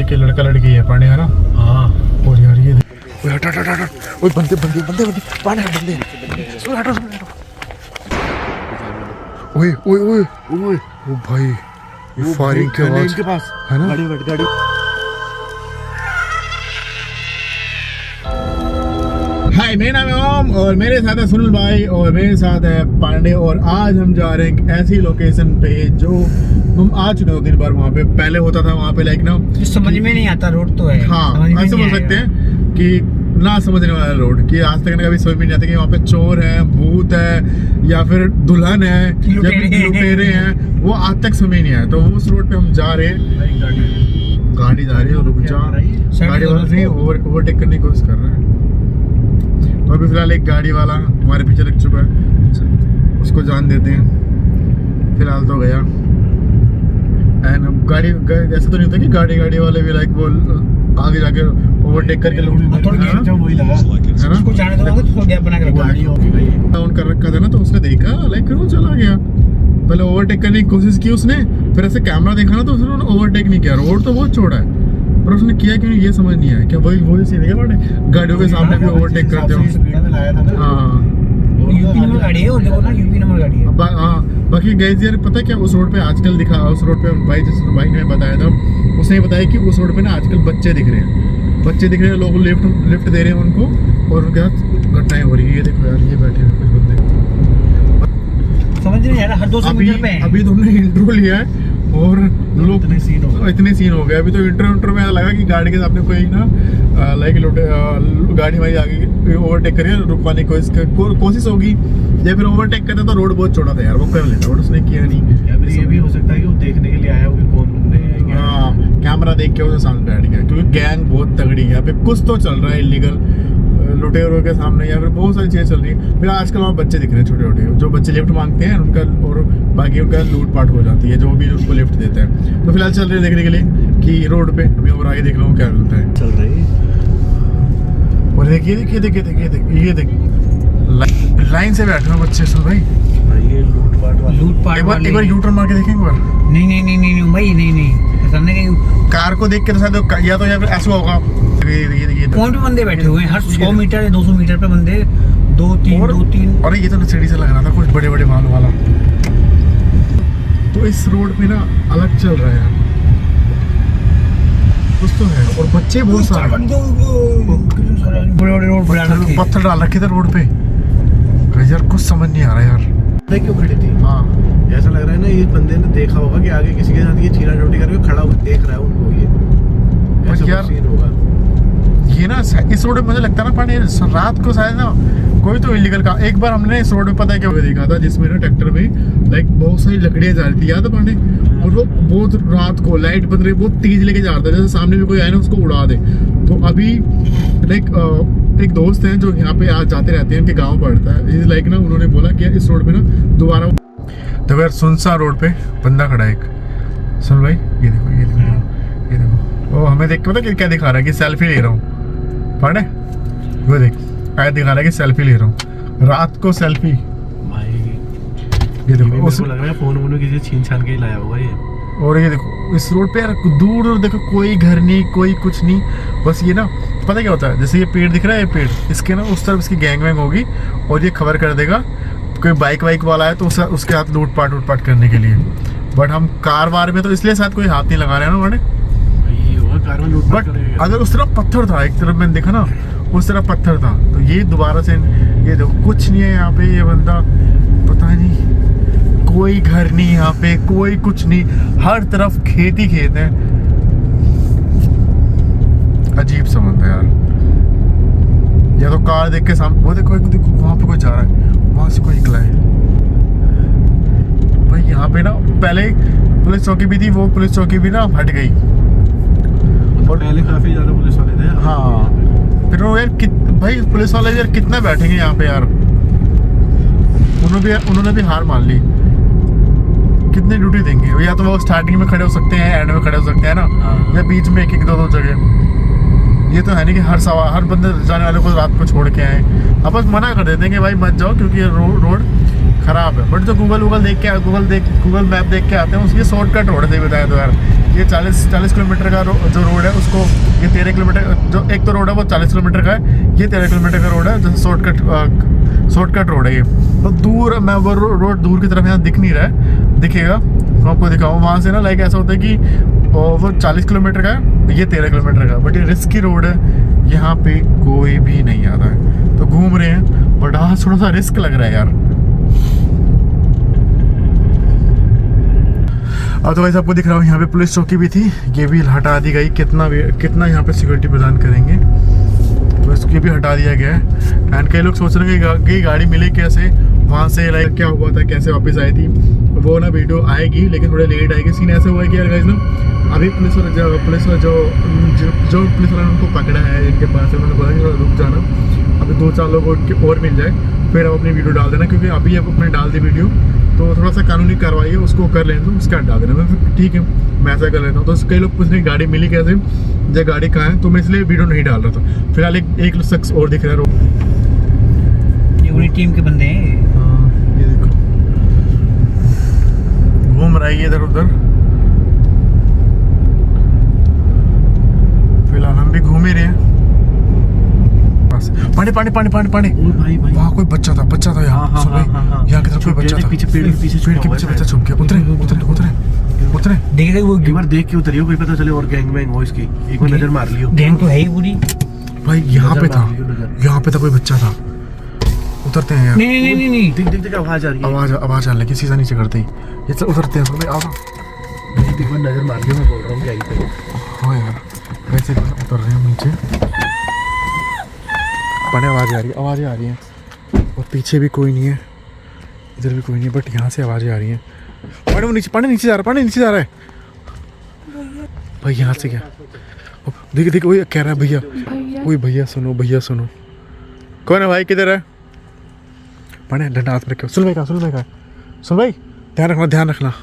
कि लड़का लड़की है पानी है ना। हाँ और यार ये ओए हट हट हट हट ओए बंदे बंदे बंदे बंदे पानी है बंदे सुन हटो ओए ओए ओए ओए ओ भाई ये फायरिंग की आवाज इनके पास है ना। गाड़ी बैठ गाड़ी। हाय मेरा नाम है ओम और मेरे साथ है सुनील भाई और मेरे साथ है पांडे और आज हम जा रहे हैं एक ऐसी लोकेशन पे जो हम आ चुके हैं 2 दिन बार वहाँ पे। पहले होता था वहाँ पे लाइक ना समझ में नहीं आता रोड तो है। हाँ ऐसे बोल सकते हैं कि ना समझने वाला रोड कि आज तक कभी समझ में नहीं आता कि वहाँ पे चोर है भूत है या फिर दुल्हन है या फिर लुटेरे हैं, वो आज तक समझ नहीं आया। तो उस रोड पे हम जा रहे हैं, गाड़ी जा रही है रुक जा, गाड़ी वाला नहीं ओवरटेक करने की कोशिश कर रहा है। तो अभी फिलहाल एक गाड़ी वाला हमारे पीछे लग चुका है, उसको जान देते हैं। फिलहाल तो गया एंड गाड़ी ऐसा तो नहीं होता कि गाड़ी वाले भी लाइक वो आगे जाके ओवरटेक करके लोग वही लगा है ना, उसको जाने दो तो गैप बना के रखो। गाड़ी होगी भाई डाउन कर रखा था ना, तो उसने देखा लाइक फिर वो चला गया। पहले ओवरटेक करने की कोशिश की उसने, फिर ऐसे कैमरा देखा ना तो उसने ओवरटेक नहीं किया। रोड तो बहुत चौड़ा है पर उसने किया क्यों ये समझ नहीं आया। क्या वही सीन है क्या गाड़ियों के सामने भी ओवरटेक करते हो। हाँ यूपी नंबर गाड़ी है और देखो ना यूपी नंबर गाड़ी है। हाँ बाकी गाइस यार पता है क्या उस रोड पे आजकल दिखा, उस रोड पे भाई जिस भाई ने बताया था उसने बताया कि उस रोड पे ना आजकल बच्चे दिख रहे हैं, लोग लिफ्ट दे रहे हैं उनको और उनके साथ घटनाएं हो रही है। ये देखो यार ये बैठे हैं कुछ बंदे, समझ नहीं आ रहा हर 200 मीटर पे है। अभी तुमने इंट्रो लिया है और लोग इतने सीन हो गए। अभी तो इंट्रो में ऐसा लगा कि गाड़ी के सामने कोई ना लाइक गाड़ी वाली आगे ओवरटेक करिए रुकवाने की कोशिश होगी या फिर ओवरटेक करता तो रोड बहुत छोटा था यार, वो कर लेता बट उसने किया नहीं। या फिर ये भी हो सकता है कि वो देखने के लिए आया हो कि कौन बंदे हैं क्या। हाँ कैमरा देख के उसके सामने बैठ गया क्योंकि गैंग बहुत तगड़ी है यहाँ पे, कुछ तो चल रहा है इलीगल लुटेरों के सामने या फिर बहुत सारी चीज़ें चल रही है। फिर आजकल वहाँ बच्चे दिख रहे हैं छोटे छोटे, जो बच्चे लिफ्ट मांगते हैं उनका और बाकी उनका लूट पाट हो जाती है जो भी उनको लिफ्ट देते हैं। तो फिलहाल चल रहे हैं देखने के लिए कि रोड पे अभी और आगे देख रहा हूँ क्या मिलता है। चल रही और देखिए ये देख लाइन से बैठे हैं बच्चे सब भाई। ये लूट पाट एक बार यू टर्न मार के देखेंगे एक बार। नहीं भाई नहीं ऐसा नहीं। कार को देख के तो शायद या तो ऐसा होगा। ये कौन भी बंदे बैठे हुए हैं हर 100 मीटर या 200 मीटर पे बंदे 2-3। और ये तो सीढ़ी से लग रहा था कुछ बड़े माल वाला। तो इस रोड पे ना अलग चल रहा है यार, कुछ तो है। और बच्चे बहुत सारे बड़े रोड पत्थर डाल रखे थे रोड पे यार, कुछ समझ नहीं आ रहा यार। क्यों खड़ी थी। हाँ ऐसा लग रहा है ना ये बंदे ने देखा होगा कि आगे किसी के साथ ये छीना चोटी करके खड़ा होकर देख रहा है उनको। ये ऐसा यार सीन होगा ये ना इस रोड पे मुझे लगता है ना पानी रात को शायद ना कोई तो इलीगल का। एक बार हमने इस रोड पे पता है क्या देखा था जिसमें ना ट्रैक्टर में लाइक बहुत सारी लकड़ियां जा रही थी याद है पानी, और वो बहुत रात को लाइट बंद रही बहुत तेज लेके जा रहा था जैसे सामने भी कोई आए ना उसको उड़ा दे। तो अभी लाइक एक दोस्त हैं जो यहाँ पे आज जाते रहते हैं, उनके गाँव पड़ता है लाइक ना, उन्होंने बोला कि इस रोड पे ना दोबारा तो यार सुनसान रोड पे बंदा खड़ा है एक। सुन भाई ये देखो वो हमें देख के पता क्या दिखा रहा है कि सेल्फी ले रहा हूँ पढ़े। वो देख आया दिखा रहा है कि सेल्फी ले रहा हूँ रात को सेल्फी। भाई ये देखो उसको लग रहा है फोन किसी छीन छान के ही लाया होगा ये। और ये देखो इस रोड पे यार दूर देखो कोई घर नहीं कोई कुछ नहीं, बस ये ना पता क्या होता है जैसे ये पेड़ दिख रहा है, ये पेड़ इसके ना उस तरफ इसकी गैंग वैंग होगी और ये खबर कर देगा कोई बाइक वाइक वाला है तो उसके हाथ लूट पाट करने के लिए। बट हम कार वार में तो इसलिए शायद कोई हाथ नहीं लगा रहे हैं ना हमारे। बट अगर उस तरफ पत्थर था, एक तरफ मैंने देखा ना उस तरफ पत्थर था, तो ये दोबारा से ये देखो कुछ नहीं है यहाँ पे। ये बंदा पता नहीं कोई घर नहीं यहाँ पे कोई कुछ नहीं, हर तरफ खेत ही खेत है। अजीब सा बनता है यार। या तो कार देख के सामने वो देखो वहां पे कोई जा रहा है, वहां से कोई निकला है भाई। यहाँ पे ना पहले पुलिस चौकी भी थी, वो पुलिस चौकी भी ना हट गई और पहले काफी ज्यादा पुलिस वाले थे। हाँ फिर वो यार भाई पुलिस वाले यार कितना बैठेंगे यहाँ पे यार। उन्होंने भी हार मान ली। कितनी ड्यूटी देंगे, या तो वो स्टार्टिंग में खड़े हो सकते हैं एंड में खड़े हो सकते हैं ना, या बीच में एक दो जगह। ये तो है नहीं कि हर बंदे जाने वाले को रात को छोड़ के आए। अब बस मना कर देते हैं कि भाई मत जाओ क्योंकि ये रोड खराब है। बट जो गूगल गूगल मैप देख के आते हैं उसकी शॉर्टकट रोड है, बताया तो यार ये 40 किलोमीटर का जो रोड है उसको ये 13 किलोमीटर, जो एक तो रोड है वो 40 किलोमीटर का है, ये 13 किलोमीटर का रोड है जो शॉर्टकट रोड है ये। तो दूर मैं वो रोड दूर की तरफ यहाँ दिख नहीं रहा है, दिखेगा मैं आपको दिखाऊँ वहाँ से ना। लाइक ऐसा होता है कि वो 40 किलोमीटर का है, ये 13 किलोमीटर का, बट ये रिस्की रोड है, यहाँ पे कोई भी नहीं आता है। तो घूम रहे हैं बट हाँ थोड़ा सा रिस्क लग रहा है यार। अब तो वैसे आपको दिख रहा हूँ यहाँ पे पुलिस चौकी भी थी, ये भी हटा दी गई। कितना यहाँ पे सिक्योरिटी प्रदान करेंगे, तो इसको भी हटा दिया गया है। एंड कई लोग सोच रहे हैं कि गाड़ी मिले कैसे, वहाँ से लाइक क्या हुआ था, कैसे वापस आई थी, वो ना वीडियो आएगी लेकिन थोड़े लेट आएगी। सीन ऐसे हुआ है कि यार गाइस ना अभी पुलिस वाला जो पुलिस वाला उनको पकड़ा है, इनके पास है, उन्होंने बोला कि रुक जाना, अभी 2-4 लोग और मिल जाए फिर आप अपनी वीडियो डाल देना, क्योंकि अभी आप अपने डाल दी वीडियो तो थोड़ा सा कानूनी कार्रवाई है उसको कर लें तो उसका डाल देना। मैं ठीक है मैं ऐसा कर लेता हूँ। तो कई लोग पूछ रहे गाड़ी मिली कैसे, जब गाड़ी कहाँ है, तो मैं इसलिए वीडियो नहीं डाल रहा था। फिलहाल एक शख्स और दिख रहा है, ये उन्हीं टीम के बंदे हैं। हाँ ये देखो घूम रहा है इधर उधर। फिलहाल हम भी घूम ही रहे हैं। पानी पानी पानी पानी पानी भाई वहाँ कोई बच्चा था यहाँ। यहाँ की तरफ कोई बच्चा था, पीछे पेड़ के पीछे बच्चा छुप गया। उतरे देखेगा वो एक बार देख के उतरियो, कोई पता चले और गैंग वैंग हो इसकी, एक बार नजर मार लियो। गैंग तो है ही पूरी भाई, यहाँ पे था कोई बच्चा था। उतरते हैं यार। नहीं देख आवाज आ रही है, आवाज आने लगी, सीधा नीचे करते ही ये सब उतरते हैं। भाई आओ एक बार नजर मार लियो, मैं बोल रहा हूँ गैंग पे। हाँ यार वैसे उतर रहे हैं नीचे, पने आवाज़ें आ रही हैं और पीछे भी कोई नहीं है, इधर भी कोई नहीं है, बट यहाँ से आवाज़ें आ रही हैं। पानी नीचे जा रहा है भाई। यहाँ से क्या देखो वही कह रहा है भैया, वही भैया सुनो कौन है भाई, किधर है? पानी डंडा हाथ में रखो। सुन भाई ध्यान रखना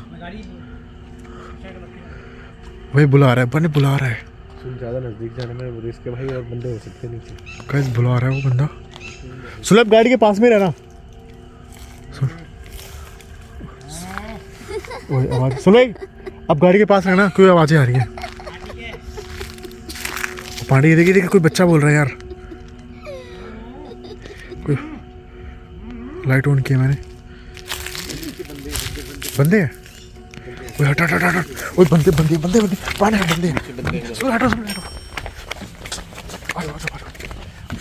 भाई, बुला रहा है ज्यादा नजदीक जाने में रिस्क है भाई, और बंदे हो सकते हैं नीचे। कैसे बुला रहा है वो बंदा? सुलभ गाड़ी के पास में रहना। वही आवाज सुन भाई, अब गाड़ी के पास रहना, कोई आवाजें आ रही है। पांडे देखिए कोई बच्चा बोल रहा है यार। कोई लाइट ऑन किया मैंने, बंदे हैं। ओए हट ओए बंदे पानी बंदे हटो।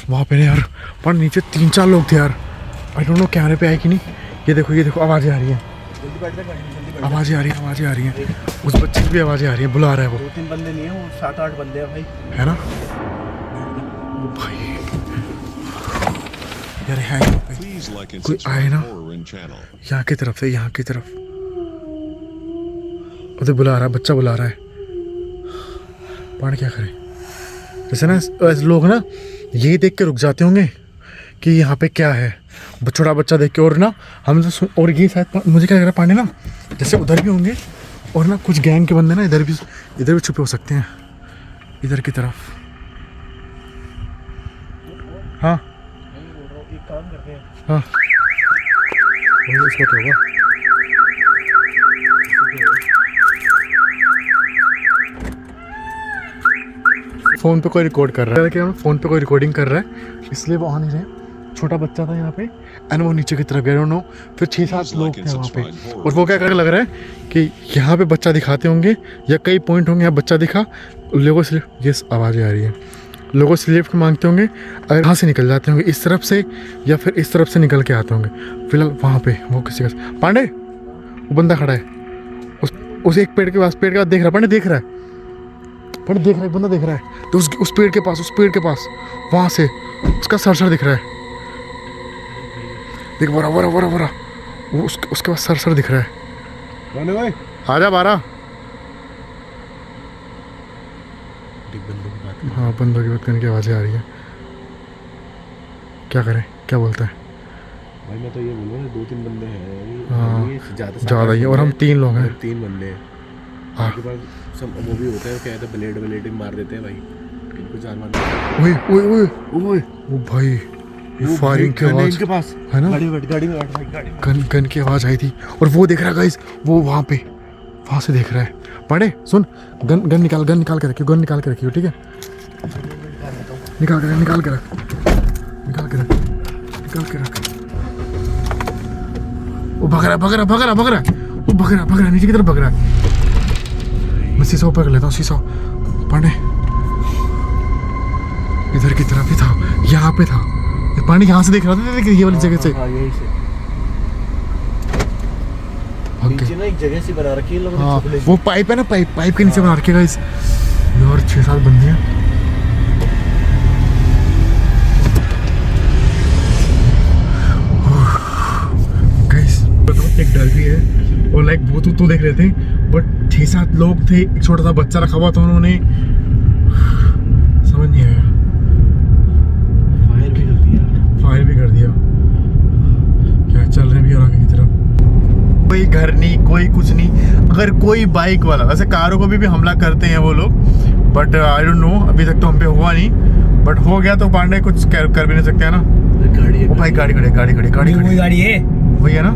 वहाँ पे यार पर नीचे 3-4 लोग थे यार। आई डोंट नो कैमरे पे आए कि नहीं। ये देखो आवाज़ें आ रही हैं, आवाज़ें आ रही हैं। उस बच्चे की भी आवाज़ें आ रही हैं, बुला रहा है वो। 2-3 बंदे नहीं है, वो 7-8 बंदे हैं भाई, है ना भाई यार। है कोई आए ना यहाँ की तरफ उधर बुला रहा है, बच्चा बुला रहा है। पानी क्या करें? जैसे ना ऐसे लोग ना यही देख के रुक जाते होंगे कि यहाँ पे क्या है, छोटा बच्चा देख के। और ना हम तो और ये शायद मुझे क्या लग रहा है पानी ना जैसे उधर भी होंगे, और ना कुछ गैंग के बंदे ना इधर भी छुपे हो सकते हैं, इधर की तरफ। हाँ एक काम करते हैं। हाँ इसका क्या हुआ? फ़ोन पे कोई रिकॉर्ड कर रहा है, क्या फ़ोन पे कोई रिकॉर्डिंग कर रहा है, इसलिए वो आ नहीं रहे। छोटा बच्चा था यहाँ पे एंड वो नीचे की तरफ गया, नो। फिर 6-7 लोग थे वहाँ पे, और वो क्या करने लग रहा है कि यहाँ पे बच्चा दिखाते होंगे या कई पॉइंट होंगे यहाँ बच्चा दिखा, लोगों से ये आवाज़ें आ रही हैं, लोगों से लिफ्ट मांगते होंगे, अगर यहाँ से निकल जाते होंगे इस तरफ से या फिर इस तरफ से निकल के आते होंगे। फिलहाल वहाँ पे वो किसी का पांडे, वो बंदा खड़ा है उस एक पेड़ के पास देख रहा है, पांडे देख रहा है, बंदा देख रहा है। तो उस पेड़ के पास वहाँ से उसका सर दिख रहा है, देख बरा वो उसके पास सर दिख रहा है। आजा बारा। हाँ बंदों की बात करने की आवाज़ें आ रही है, क्या करें, क्या बोलता है भाई? मैं तो ये बोलूँगा 2-3 बंदे हैं। हाँ ज़्यादा ही, और हम 3 लोग हैं। 3 बंदे हैं। आपके पास सब वो भी होता है, क्या कहते हैं, ब्लेड मार देते हैं भाई, इनको जान मार। ओए ओ भाई फायरिंग की आवाज इनके पास है ना, गाड़ी में बैठ भाई गाड़ी में। गन की आवाज आई थी। और वो देख रहा है गाइस, वो वहां से देख रहा है। पांडे सुन, गन निकाल के रखियो, गन निकाल के रखियो, ठीक है? निकाल के रख। वो भग रहा नीचे की तरफ भग रहा है। मैं शीशा ऊपर कर लेता हूँ, शीशा। पांडे इधर की तरफ ही था, यहाँ पे था। पानी यहाँ से देख रहा था, ये वाली जगह से। यहीं से नीचे ना एक जगह सी बना रखी है लोगों ने। हाँ, छुपने वो पाइप है ना, पाइप के नीचे बना रखेगा इस। और 6-7 बंदे हैं। गाइस एक डर भी है, और लाइक वो तो देख रहे थे, बट 6-7 लोग थे, एक छोटा सा बच्चा रखा हुआ था, उन्होंने समझ नहीं आया, फायर भी कर दिया। क्या चल रहे भी और आगे की तरफ कोई घर नहीं, कोई कुछ नहीं। अगर कोई बाइक वाला, वैसे कारों को भी हमला करते हैं वो लोग, बट आई डोंट नो, अभी तक तो हम पे हुआ नहीं, बट हो गया तो पांडे कुछ कर भी नहीं सकते है ना। वो भाई गाड़ी खड़ी वही गाड़ी है, वही है ना।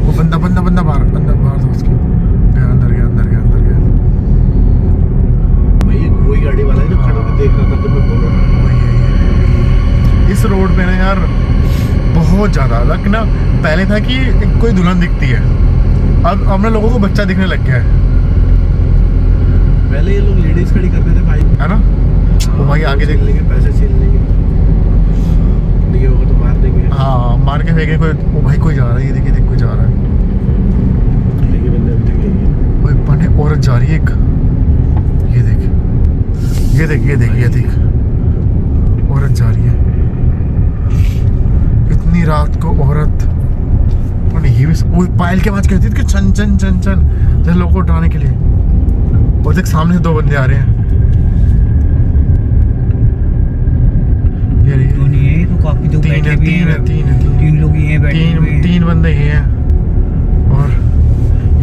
वो बंदा बाहर था उसके। अंदर गया। भाई वही गाड़ी वाला है जो खड़ा होकर देख रहा था, तो मैं बोल रहा हूं वही है। इस रोड पे ना यार बहुत ज्यादा लग ना, पहले था कि कोई दुल्हन दिखती है, अब हमने लोगों को बच्चा दिखने लग गया है। पहले ये लोग लेडीज खड़ी करते थे भाई, है ना। वो भाई आगे देख लेंगे, पैसे छीन लेंगे, नहीं होगा तो मार देंगे। हाँ, मार के फेंके कोई। वो भाई कोई जा रहा है, ये देखिए कोई जा रहा है। लेकिन बंदे अभी तक यही है। ओए पांडे, औरत जा रही है एक। ये देख औरत जा रही है इतनी रात को। औरत पांडे, ये भी वो पायल की आवाज कहती थी कि चन जैसे लोगों को उठाने के लिए। और देख सामने से 2 बंदे आ रहे हैं। तो नहीं है तो काफी लोग बैठे भी हैं। तीन लोग ये बैठे हुए हैं। 3 बंदे ये हैं। और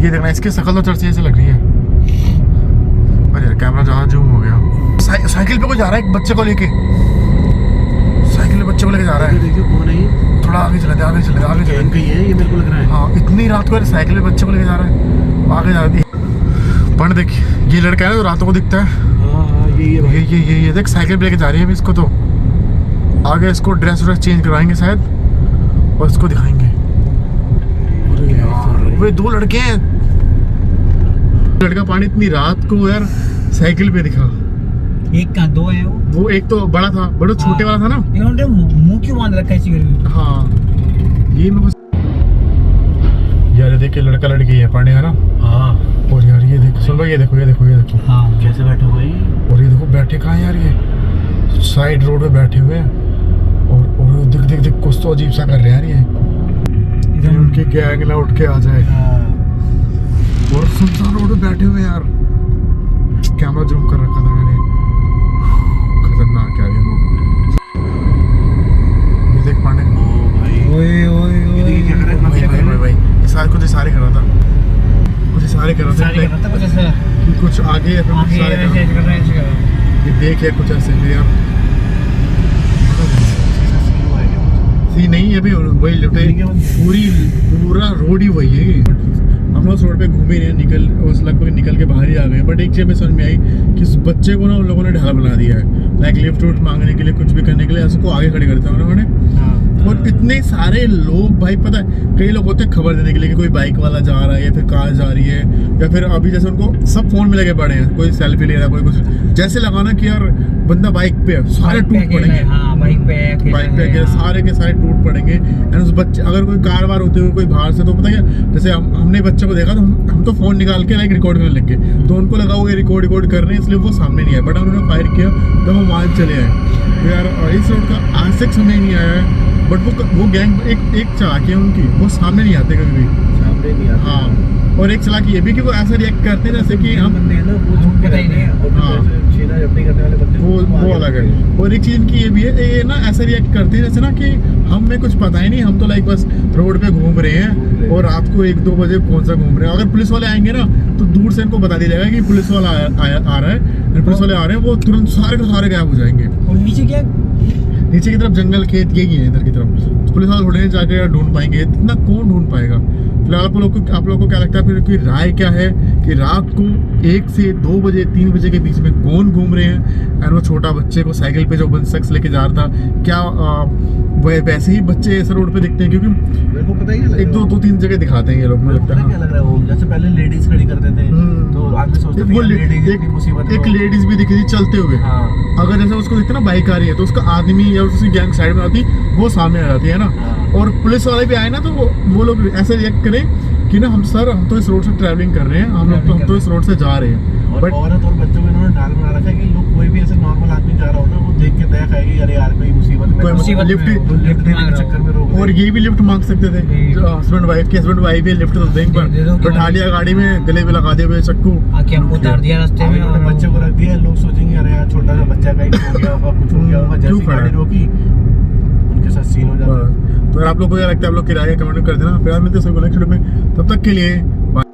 ये देखना, इसकी शक्ल तो चर्चे जैसे लग रही है। अरे यार कैमरा ज्यादा जूम हो गया। साइकिल पे कोई जा रहा है, एक बच्चे को लेके। बच्चे को लेके जा रहा है। देखिए कौन है ये? थोड़ा आगे चले गैंग का ही है ये, मेरे को लग रहा है। हाँ, इतनी रात को साइकिल पे बच्चे को लेके जा रहा है, आगे जा रही है। पण देख, ये लड़का है ना जो रातों को दिखता है। हाँ, यही है भाई। ये देख साइकिल पे लेके जा रही है अभी इसको। तो आगे इसको ड्रेस चेंज करवाएंगे शायद, और इसको दिखाएंगे। अरे यार, वे 2 लड़के हैं। लड़का पानी इतनी रात को यार साइकिल पे दिखा। एक का 2 है वो एक तो बड़ा था, बड़ा छोटे वाला था ना। इन्होंने मुंह क्यों बांध रखा है इसी गर्मी में? हाँ, ये मैं बस यार देख के लड़का लड़की है पानी, है ना। हाँ, और यार ये देखो, सुन भाई, ये देखो हाँ, कैसे बैठा हुआ है? और ये देखो बैठे कहाँ हैं यार, ये साइड रोड पे बैठे हुए हैं। और देख कुछ तो अजीब सा कर रहे हैं यार ये। इधर उनकी गैंग ना उठ के आ जाए। और सुनसान रोड पे बैठे हुए यार। कैमरा जूम कर रखा था मैंने। खतरनाक यार ये रोड। ये देख पांडे, ओए ये देखिए क्या कर रहा है। भाई कुछ इशारे कर रहा था, कुछ कुछ ऐसा कि कुछ आगे या फिर कुछ इशारे कर रहा था। ये देख यार कुछ ऐसे यार। सी नहीं, अभी वही लुटे, पूरा रोड ही वही है। हम लोग रोड पे घूम ही रहे, लगभग निकल के बाहर ही आ गए। बट एक चीज़ में समझ में आई कि इस बच्चे को ना उन लोगों ने ढाल बना दिया है, लाइक लिफ्ट उफ्ट मांगने के लिए, कुछ भी करने के लिए उसको आगे खड़े करते हैं उन्होंने। और इतने सारे लोग भाई, पता है कई लोग होते हैं खबर देने के लिए कि कोई बाइक वाला जा रहा है या फिर कार जा रही है, या फिर अभी जैसे उनको सब फोन में लगे पड़े हैं, कोई सेल्फी ले रहा है, कोई कुछ, जैसे लगाना कि यार बंदा बाइक पे है, सारे टूट पड़ेंगे। हाँ, बाइक पे अकेले सारे के सारे टूट पड़ेंगे। एंड उस बच्चे, अगर कोई कार वार होते हुए कोई बाहर से, तो पता क्या, जैसे हमने बच्चे को देखा तो हम तो फोन निकाल के लाइक रिकॉर्ड करने लग गए, तो उनको लगा वो रिकॉर्ड कर रहे हैं, इसलिए वो सामने नहीं आए। बट उन्होंने फायर किया तो वो वहाँ चले आए। तो यार इस रोड का आज तक समझ नहीं आया है। बट वो गैंग एक चालाकी है उनकी, वो सामने नहीं आते कभी भी, सामने नहीं आता। हाँ, और एक चालाकी ये भी कि वो ऐसा रिएक्ट करते हैं जैसे कि हम बंदे हैं ना, वो झुक के पता ही नहीं है। हाँ, छीना झपटी करने वाले बंदे वो अलग है। और एक चीज इनकी ये भी है, ये ना ऐसा रिएक्ट करते हैं जैसे ना कि हमें कुछ पता ही नहीं, हम तो लाइक बस रोड पे घूम रहे हैं, और रात को 1-2 बजे कौन सा घूम रहे हैं। अगर पुलिस वाले आएंगे ना तो दूर से इनको बता दिया जाएगा कि पुलिस वाला आ रहा है, पुलिस वाले आ रहे हैं, वो तुरंत सारे के सारे गायब हो जाएंगे। और नीचे क्या नीचे की तरफ जंगल खेत यही है इधर की तरफ, तो पुलिस वाले थोड़े जाके ढूंढ पाएंगे, इतना कौन ढूंढ पाएगा। फिलहाल आप लोगों को क्या लगता है फिर की राय क्या है कि रात को 1 से 2 बजे 3 बजे के बीच में कौन घूम रहे हैं? एंड वो छोटा बच्चे को साइकिल पे जो शख्स लेके जा रहा था, क्या वैसे ही बच्चे ऐसे रोड पे दिखते हैं? क्योंकि मेरे को पता ही नहीं लग एक रहा। 2-3 जगह दिखाते हैं ये लोग, मुझे लगता पता है। क्या लग रहा है वो, जैसे पहले लेडीज खड़ी करते थे तो आदमी सोचते थे वो कि लेडीज इतनी मुसीबत एक में। लेडीज भी दिखी थी चलते हुए। हाँ अगर जैसे उसको दिखता ना बाइक आ रही है तो उसका आदमी या उसकी गैंग साइड में आती, वो सामने आ जाती है ना। हाँ। और पुलिस वाले भी आए ना तो वो लोग ऐसे रिएक्ट करें कि ना हम तो इस रोड से ट्रैवलिंग कर रहे हैं, हम तो इस रोड से जा रहे हैं। और बट औरत और बच्चों को इन्होंने डाल बना रखा है कि लोग कोई भी ऐसे नॉर्मल आदमी जा रहा हो ना, वो देख के दया खाएगी, अरे यार कोई मुसीबत में कोई तो मुसीबत लिफ्ट में तो लिफ्ट देने के चक्कर में रोक और दे। ये भी लिफ्ट मांग सकते थे, हस्बैंड वाइफ ही लिफ्ट तो देंगे, दे दो पर कि बैठा लिया गाड़ी में, गले में लगा दिए हुए चक्कू। आके हमको उतार दिया रास्ते अब में इन्होंने और बच्चे को रख दिया, लोग सोचेंगे अरे यार छोटा सा बच्चा कहीं हो गया होगा, कुछ हो गया होगा, क्यों जैसी खड़ा है? गाड़ी रोकी उनके साथ सीन हो जाता है। तो अगर आप लोग को क्या लगता है आप लोग किराया कमेंट कर देना। फिलहाल मिलते हैं नेक्स्ट वीडियो में, तब तक के लिए बाय।